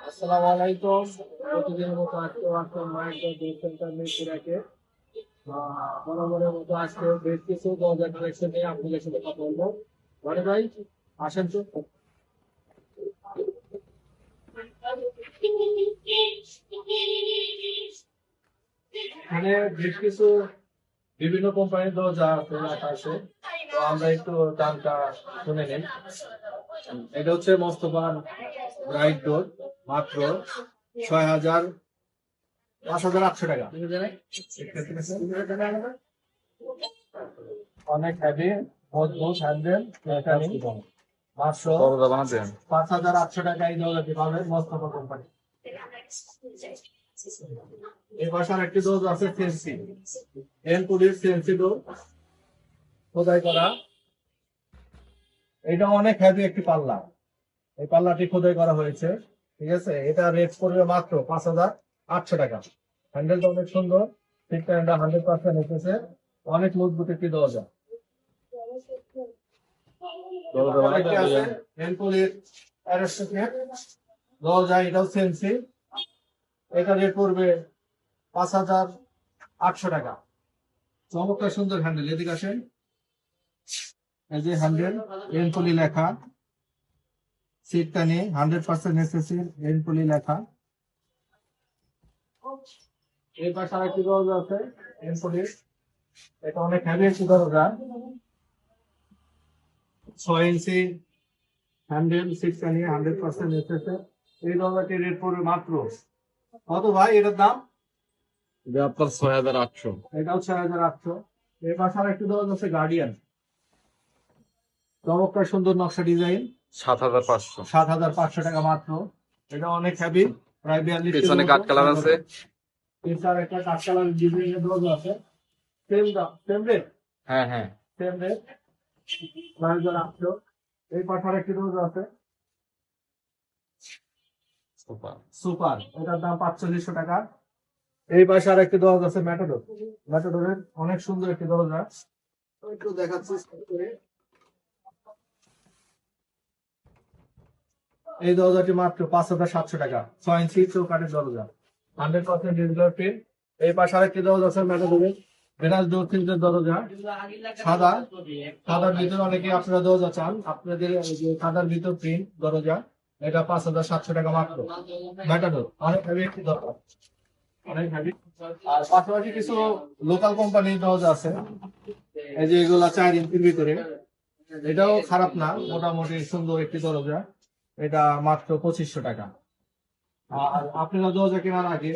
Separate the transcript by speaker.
Speaker 1: আসসালামু আলাইকুম। প্রতিদিনের মতো আজকে আসলাম মায়ের ডে সেন্টার মিরপুরাকে। বরাবরের মতো আজকে বেশ কিছু দরজা কালেকশন নিয়ে আপনাদের সাথে কথা বলবো। বড় ভাই আসেন তো। এখানে বেশ কিছু বিভিন্ন কোম্পানির দরজা রাখা আছে, তো আমরা একটু দামটা শুনে নিই। এটা হচ্ছে মোস্তফার ব্রাইট ডোর, মাত্র 6,000 5,800 টাকা। অনেক হেভি, মজবুত হ্যান্ডেল, মাত্র 5,800 টাকা এই দরজাটি পাবেন মোস্তফা কোম্পানি। এই বাসার একটি ডোর আছে ফেন্সি, এলপুডির ফেন্সি ডোর খোদাই করা। এটা অনেক হেভি একটি পাল্লা, এই পাল্লাটি খোদাই করা হয়েছে। ঠিক আছে, এটা রেট পড়বে মাত্র 5,800 টাকা। হ্যান্ডেলটা অনেক সুন্দর, সিটটা 100% এসেছে, অনেক মজবুত একটি দরজা। আরেকটি আছে এলপুডির অ্যারিস্টোক্র্যাট দরজা, এটাও ফেন্সি। এটা রেট পড়বে 5,800 টাকা। চমৎকার সুন্দর হ্যান্ডেল, এদিকে আসেন। এই যে হ্যান্ডেল, এনপলি লেখা, সিটটা নিয়ে 100% এসএসসি এনপলি লেখা। এই পাশে আরেকটি দরজা আছে এনপলি, এটা অনেক হেভি একটি দরজা, 6 ইঞ্চি হ্যান্ডেল, সিটটা নিয়ে 100% এসএসসি। এই দরজাটি রেট পড়বে মাত্র কত ভাই এটার দাম?
Speaker 2: আপনার 6,800।
Speaker 1: এটাও 6,800। এই পাশে আরেকটি দরজা আছে গার্ডিয়ান, চমৎকার সুন্দর নকশা ডিজাইন,
Speaker 2: 7,500।
Speaker 1: 7,500 টাকা মাত্র। এটা অনেক হেভি, প্রায় 42
Speaker 2: পেছনে কাঠ কালার আছে।
Speaker 1: এছাড়া একটা কাঠ কালার ডিজাইনের দরজা আছে, সেম দাম, সেম রেট,
Speaker 2: হ্যাঁ হ্যাঁ।
Speaker 1: Same rate, 9,800। এই পাশে একটি দরজা আছে সুপার, এটার দাম 4,500 টাকা। এই পাশে আর একটি দরজা আছে ম্যাটাডোর, ম্যাটাডোরের অনেক সুন্দর একটি দরজা, একটু দেখাচ্ছি করে। এই দরজাটি মাত্র 5,700 টাকা, 6 ইঞ্চি চৌকাঠের দরজা, 100% ডিজিটাল প্রিন্ট। এই পাশে আরেকটি দরজা আছে ম্যাটাডোরের ভেনাস ডোর প্রিন্টের দরজা, সাদা, সাদার ভিতরে অনেকে আপনারা দরজা চান, আপনাদের এই যে সাদার ভিতর প্রিন্ট দরজা, এটা 5,700 টাকা মাত্র। ম্যাটাডোর অনেক হেভি একটি দরজা, অনেক হেভি। আর পাশাপাশি কিছু লোকাল কোম্পানির দরজা আছে, এই যে এগুলা 4 ইঞ্চির ভিতরে, এটাও খারাপ না, মোটামুটি সুন্দর একটি দরজা, এটা মাত্র 2,500 টাকা। আর আপনারা দরজা কেনার আগে